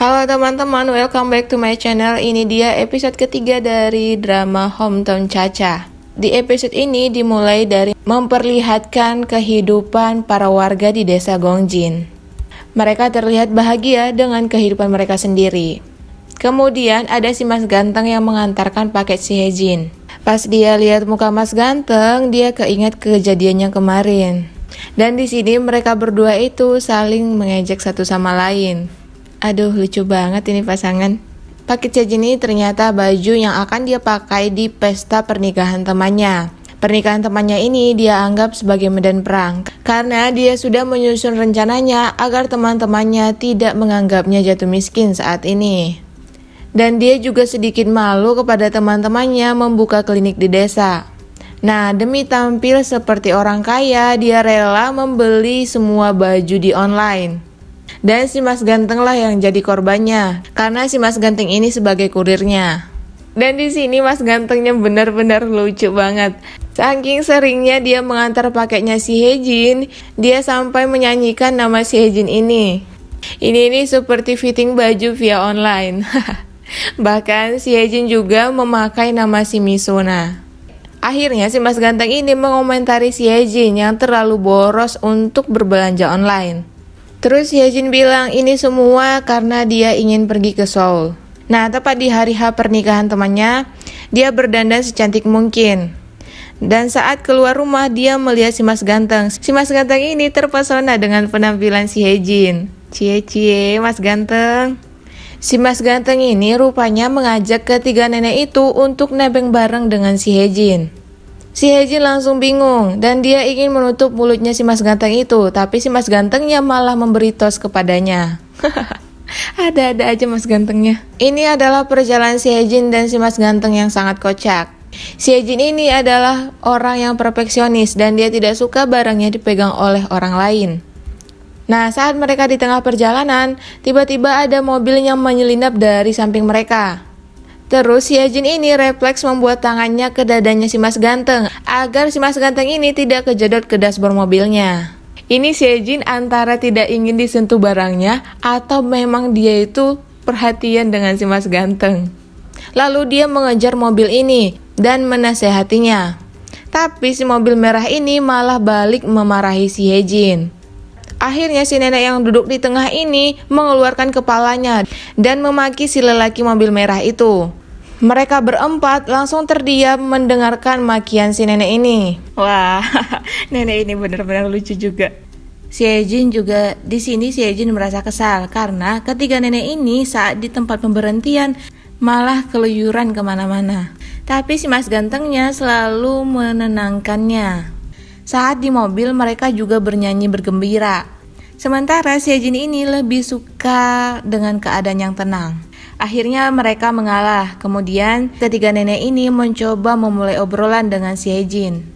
Halo teman-teman, welcome back to my channel. Ini dia episode ketiga dari drama Hometown Cha-Cha. Di episode ini dimulai dari memperlihatkan kehidupan para warga di desa Gongjin. Mereka terlihat bahagia dengan kehidupan mereka sendiri. Kemudian ada si Mas Ganteng yang mengantarkan paket si Hejin. Pas dia lihat muka Mas Ganteng, dia keinget kejadiannya kemarin. Dan di sini mereka berdua itu saling mengejek satu sama lain. Aduh, lucu banget ini pasangan. Paket Hejin ini ternyata baju yang akan dia pakai di pesta pernikahan temannya. Pernikahan temannya ini dia anggap sebagai medan perang karena dia sudah menyusun rencananya agar teman-temannya tidak menganggapnya jatuh miskin saat ini. Dan dia juga sedikit malu kepada teman-temannya membuka klinik di desa. Nah, demi tampil seperti orang kaya, dia rela membeli semua baju di online. Dan si Mas Ganteng lah yang jadi korbannya, karena si Mas Ganteng ini sebagai kurirnya. Dan di sini Mas Gantengnya benar-benar lucu banget. Saking seringnya dia mengantar paketnya si Hejin, dia sampai menyanyikan nama si Hejin ini. Ini seperti fitting baju via online. Bahkan si Hejin juga memakai nama si Misuna. Akhirnya si Mas Ganteng ini mengomentari si Hejin yang terlalu boros untuk berbelanja online. Terus Hejin bilang ini semua karena dia ingin pergi ke Seoul. Nah, tepat di hari H pernikahan temannya, dia berdandan secantik mungkin. Dan saat keluar rumah, dia melihat si Mas Ganteng. Si Mas Ganteng ini terpesona dengan penampilan si Hejin. Cie-cie, Mas Ganteng. Si Mas Ganteng ini rupanya mengajak ketiga nenek itu untuk nebeng bareng dengan si Hejin. Si Hejin langsung bingung dan dia ingin menutup mulutnya si Mas Ganteng itu, tapi si Mas Gantengnya malah memberi tos kepadanya. Ada-ada aja Mas Gantengnya. Ini adalah perjalanan si Hejin dan si Mas Ganteng yang sangat kocak. Si Hejin ini adalah orang yang perfeksionis dan dia tidak suka barangnya dipegang oleh orang lain. Nah, saat mereka di tengah perjalanan, tiba-tiba ada mobil yang menyelinap dari samping mereka. Terus si Hejin ini refleks membuat tangannya ke dadanya si Mas Ganteng agar si Mas Ganteng ini tidak kejedot ke dashboard mobilnya. Ini si Hejin antara tidak ingin disentuh barangnya atau memang dia itu perhatian dengan si Mas Ganteng. Lalu dia mengejar mobil ini dan menasehatinya. Tapi si mobil merah ini malah balik memarahi si Hejin. Akhirnya si nenek yang duduk di tengah ini mengeluarkan kepalanya dan memaki si lelaki mobil merah itu. Mereka berempat langsung terdiam mendengarkan makian si nenek ini. Wah, nenek ini benar-benar lucu juga. Si Hejin juga di sini si Hejin merasa kesal karena ketiga nenek ini saat di tempat pemberhentian malah keluyuran kemana-mana. Tapi si Mas Gantengnya selalu menenangkannya. Saat di mobil mereka juga bernyanyi bergembira. Sementara si Hejin ini lebih suka dengan keadaan yang tenang. Akhirnya mereka mengalah. Kemudian ketiga nenek ini mencoba memulai obrolan dengan si Hejin.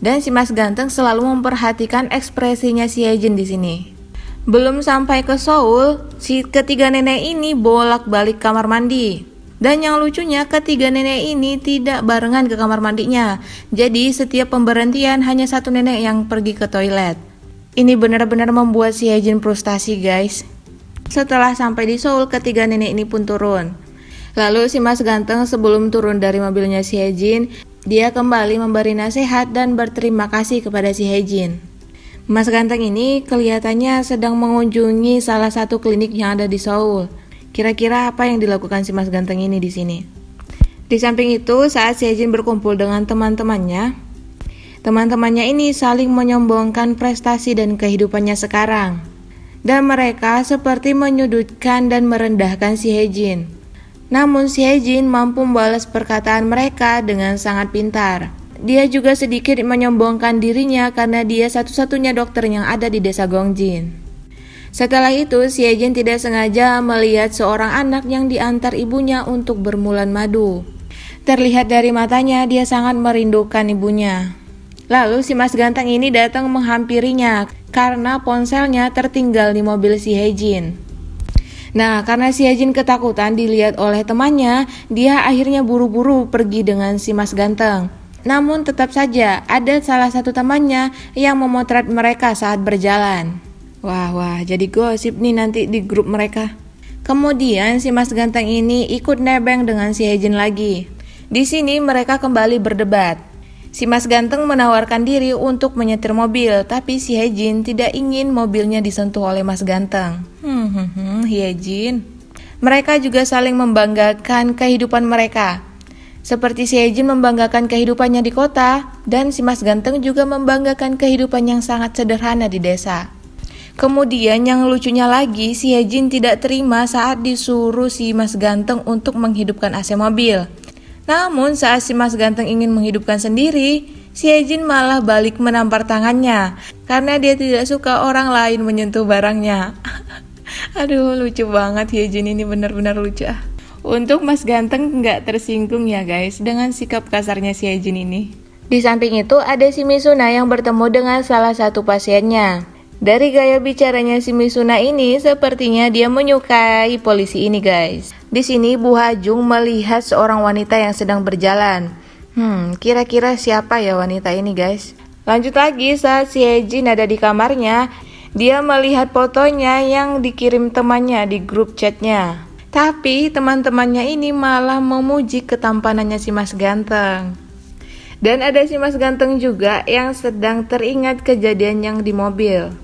Dan si Mas Ganteng selalu memperhatikan ekspresinya si Hejin di sini. Belum sampai ke Seoul, si ketiga nenek ini bolak-balik kamar mandi. Dan yang lucunya ketiga nenek ini tidak barengan ke kamar mandinya. Jadi setiap pemberhentian hanya satu nenek yang pergi ke toilet. Ini benar-benar membuat si Hejin frustasi, guys. Setelah sampai di Seoul, ketiga nenek ini pun turun. Lalu si Mas Ganteng sebelum turun dari mobilnya si Hejin, dia kembali memberi nasihat dan berterima kasih kepada si Hejin. Mas Ganteng ini kelihatannya sedang mengunjungi salah satu klinik yang ada di Seoul. Kira-kira apa yang dilakukan si Mas Ganteng ini di sini? Di samping itu, saat si Hejin berkumpul dengan teman-temannya ini saling menyombongkan prestasi dan kehidupannya sekarang. Dan mereka seperti menyudutkan dan merendahkan si Hejin. Namun si Hejin mampu membalas perkataan mereka dengan sangat pintar. Dia juga sedikit menyombongkan dirinya karena dia satu-satunya dokter yang ada di desa Gongjin. Setelah itu si Hejin tidak sengaja melihat seorang anak yang diantar ibunya untuk bermulan madu. Terlihat dari matanya dia sangat merindukan ibunya. Lalu si Mas Ganteng ini datang menghampirinya karena ponselnya tertinggal di mobil si Hejin. Nah, karena si Hejin ketakutan dilihat oleh temannya, dia akhirnya buru-buru pergi dengan si Mas Ganteng. Namun tetap saja ada salah satu temannya yang memotret mereka saat berjalan. Wah, jadi gosip nih nanti di grup mereka. Kemudian si Mas Ganteng ini ikut nebeng dengan si Hejin lagi. Di sini mereka kembali berdebat. Si Mas Ganteng menawarkan diri untuk menyetir mobil, tapi si Hejin tidak ingin mobilnya disentuh oleh Mas Ganteng. Hejin. Mereka juga saling membanggakan kehidupan mereka. Seperti si Hejin membanggakan kehidupannya di kota, dan si Mas Ganteng juga membanggakan kehidupan yang sangat sederhana di desa. Kemudian yang lucunya lagi, si Hejin tidak terima saat disuruh si Mas Ganteng untuk menghidupkan AC mobil. Namun saat si Mas Ganteng ingin menghidupkan sendiri, si Hejin malah balik menampar tangannya karena dia tidak suka orang lain menyentuh barangnya. Aduh, lucu banget Hejin ini, benar-benar lucu. Untuk Mas Ganteng nggak tersinggung ya guys dengan sikap kasarnya si Hejin ini. Di samping itu ada si Misuna yang bertemu dengan salah satu pasiennya. Dari gaya bicaranya si Misuna ini, sepertinya dia menyukai polisi ini guys. Di sini Bu Hajung melihat seorang wanita yang sedang berjalan. Kira-kira siapa ya wanita ini guys? Lanjut lagi, saat si Hejin ada di kamarnya, dia melihat fotonya yang dikirim temannya di grup chatnya. Tapi teman-temannya ini malah memuji ketampanannya si Mas Ganteng. Dan ada si Mas Ganteng juga yang sedang teringat kejadian yang di mobil.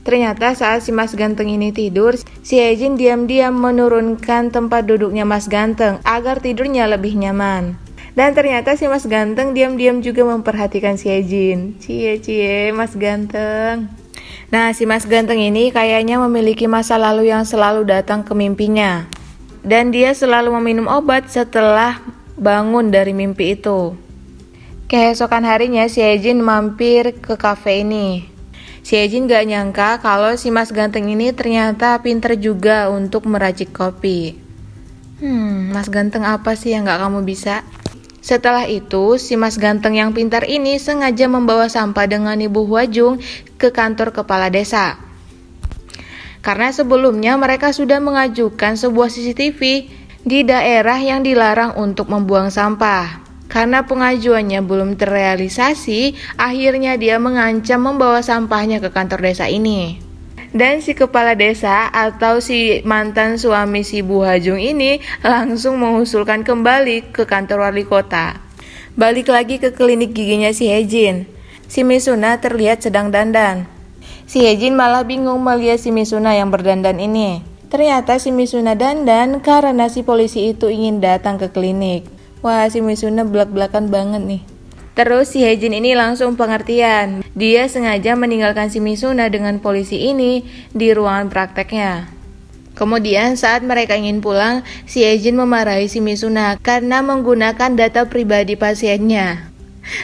Ternyata saat si Mas Ganteng ini tidur, si Hejin diam-diam menurunkan tempat duduknya Mas Ganteng agar tidurnya lebih nyaman. Dan ternyata si Mas Ganteng diam-diam juga memperhatikan si Hejin. Cie Mas Ganteng. Nah, si Mas Ganteng ini kayaknya memiliki masa lalu yang selalu datang ke mimpinya. Dan dia selalu meminum obat setelah bangun dari mimpi itu. Keesokan harinya si Hejin mampir ke kafe ini. Si Hejin gak nyangka kalau si Mas Ganteng ini ternyata pinter juga untuk meracik kopi. Mas Ganteng apa sih yang gak kamu bisa? Setelah itu, si Mas Ganteng yang pintar ini sengaja membawa sampah dengan Ibu Hwajung ke kantor kepala desa. Karena sebelumnya mereka sudah mengajukan sebuah CCTV di daerah yang dilarang untuk membuang sampah. Karena pengajuannya belum terrealisasi, akhirnya dia mengancam membawa sampahnya ke kantor desa ini. Dan si kepala desa atau si mantan suami si Bu Hajung ini langsung mengusulkan kembali ke kantor wali kota. Balik lagi ke klinik giginya si Hejin. Si Misuna terlihat sedang dandan. Si Hejin malah bingung melihat si Misuna yang berdandan ini. Ternyata si Misuna dandan karena si polisi itu ingin datang ke klinik. Wah, si Misuna belak-belakan banget nih. Terus si Hejin ini langsung pengertian. Dia sengaja meninggalkan si Misuna dengan polisi ini di ruangan prakteknya. Kemudian saat mereka ingin pulang, si Hejin memarahi si Misuna karena menggunakan data pribadi pasiennya.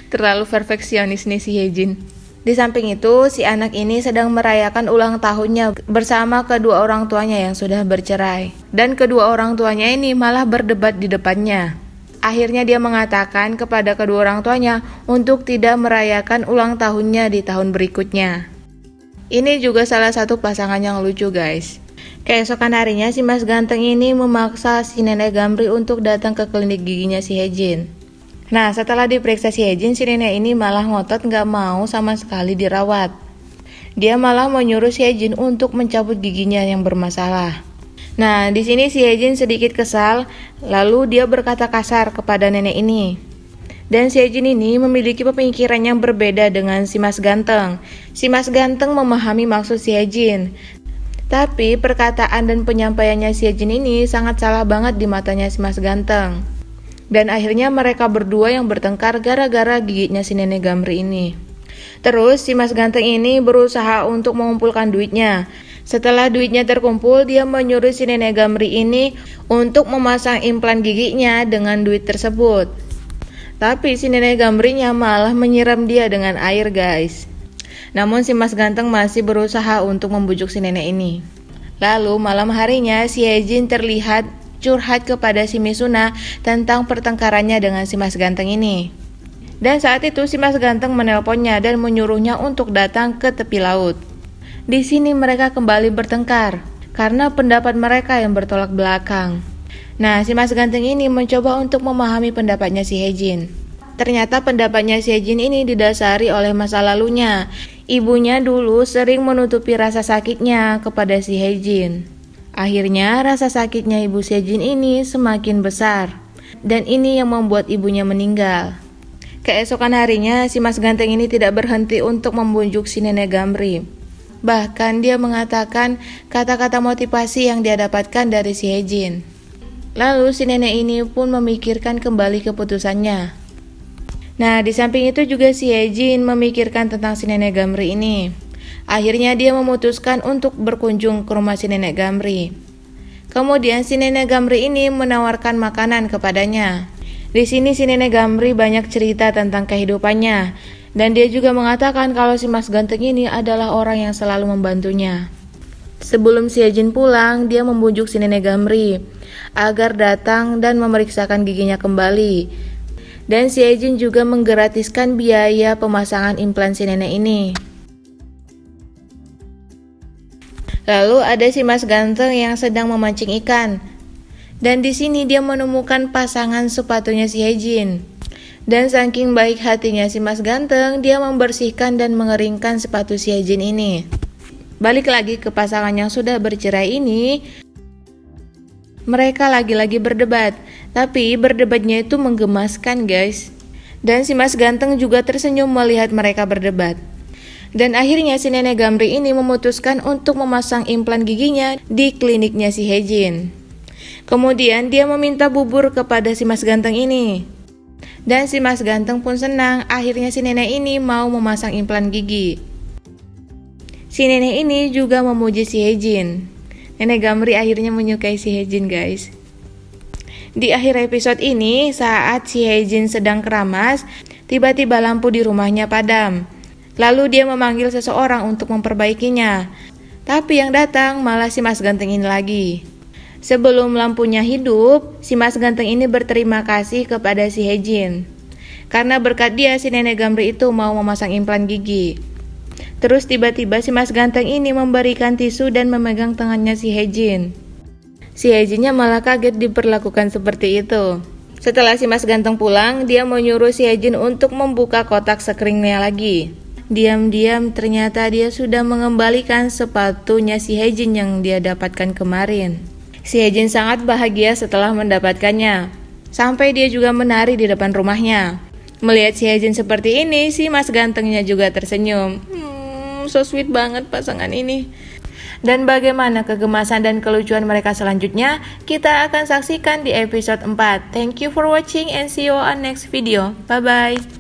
Terlalu perfeksionis nih si Hejin. Di samping itu, si anak ini sedang merayakan ulang tahunnya bersama kedua orang tuanya yang sudah bercerai. Dan kedua orang tuanya ini malah berdebat di depannya. Akhirnya dia mengatakan kepada kedua orang tuanya untuk tidak merayakan ulang tahunnya di tahun berikutnya. Ini juga salah satu pasangan yang lucu guys. Keesokan harinya si Mas Ganteng ini memaksa si Nenek Gamri untuk datang ke klinik giginya si Hejin. Nah, setelah diperiksa si Hejin, si nenek ini malah ngotot gak mau sama sekali dirawat. Dia malah menyuruh si Hejin untuk mencabut giginya yang bermasalah. Nah, di sini si Hejin sedikit kesal, lalu dia berkata kasar kepada nenek ini. Dan si Hejin ini memiliki pemikiran yang berbeda dengan si Mas Ganteng. Si Mas Ganteng memahami maksud si Hejin. Tapi perkataan dan penyampaiannya si Hejin ini sangat salah banget di matanya si Mas Ganteng. Dan akhirnya mereka berdua yang bertengkar gara-gara giginya si Nenek Gamri ini. Terus si Mas Ganteng ini berusaha untuk mengumpulkan duitnya. Setelah duitnya terkumpul, dia menyuruh si Nenek Gamri ini untuk memasang implan giginya dengan duit tersebut. Tapi si Nenek Gamrinya malah menyiram dia dengan air guys. Namun si Mas Ganteng masih berusaha untuk membujuk si nenek ini. Lalu malam harinya si Hejin terlihat curhat kepada si Misuna tentang pertengkarannya dengan si Mas Ganteng ini. Dan saat itu si Mas Ganteng menelponnya dan menyuruhnya untuk datang ke tepi laut. Di sini mereka kembali bertengkar karena pendapat mereka yang bertolak belakang. Nah, si Mas Ganteng ini mencoba untuk memahami pendapatnya si Hejin. Ternyata pendapatnya si Hejin ini didasari oleh masa lalunya. Ibunya dulu sering menutupi rasa sakitnya kepada si Hejin. Akhirnya rasa sakitnya ibu Sejin ini semakin besar, dan ini yang membuat ibunya meninggal. Keesokan harinya si Mas Ganteng ini tidak berhenti untuk membujuk si Nenek Gamri. Bahkan dia mengatakan kata-kata motivasi yang dia dapatkan dari si Hejin. Lalu si nenek ini pun memikirkan kembali keputusannya. Nah, di samping itu juga si Hejin memikirkan tentang si Nenek Gamri ini. Akhirnya dia memutuskan untuk berkunjung ke rumah si Nenek Gamri. Kemudian si Nenek Gamri ini menawarkan makanan kepadanya. Di sini si Nenek Gamri banyak cerita tentang kehidupannya, dan dia juga mengatakan kalau si Mas Ganteng ini adalah orang yang selalu membantunya. Sebelum si Hejin pulang, dia membujuk si Nenek Gamri agar datang dan memeriksakan giginya kembali. Dan si Hejin juga menggratiskan biaya pemasangan implan si nenek ini. Lalu ada si Mas Ganteng yang sedang memancing ikan. Dan di sini dia menemukan pasangan sepatunya si Hejin. Dan saking baik hatinya si Mas Ganteng, dia membersihkan dan mengeringkan sepatu si Hejin ini. Balik lagi ke pasangan yang sudah bercerai ini, mereka lagi-lagi berdebat. Tapi berdebatnya itu menggemaskan, guys. Dan si Mas Ganteng juga tersenyum melihat mereka berdebat. Dan akhirnya si Nenek Gamri ini memutuskan untuk memasang implan giginya di kliniknya si Hejin. Kemudian dia meminta bubur kepada si Mas Ganteng ini. Dan si Mas Ganteng pun senang, akhirnya si nenek ini mau memasang implan gigi. Si nenek ini juga memuji si Hejin. Nenek Gamri akhirnya menyukai si Hejin, guys. Di akhir episode ini, saat si Hejin sedang keramas, tiba-tiba lampu di rumahnya padam. Lalu dia memanggil seseorang untuk memperbaikinya. Tapi yang datang malah si Mas Ganteng ini lagi. Sebelum lampunya hidup, si Mas Ganteng ini berterima kasih kepada si Hejin. Karena berkat dia si Nenek Gamri itu mau memasang implan gigi. Terus tiba-tiba si Mas Ganteng ini memberikan tisu dan memegang tangannya si Hejin. Si Hejinnya malah kaget diperlakukan seperti itu. Setelah si Mas Ganteng pulang, dia menyuruh si Hejin untuk membuka kotak sekringnya lagi. Diam-diam ternyata dia sudah mengembalikan sepatunya si Hejin yang dia dapatkan kemarin. Si Hejin sangat bahagia setelah mendapatkannya. Sampai dia juga menari di depan rumahnya. Melihat si Hejin seperti ini, si Mas Gantengnya juga tersenyum. So sweet banget pasangan ini. Dan bagaimana kegemasan dan kelucuan mereka selanjutnya, kita akan saksikan di episode 4. Thank you for watching and see you on next video. Bye-bye.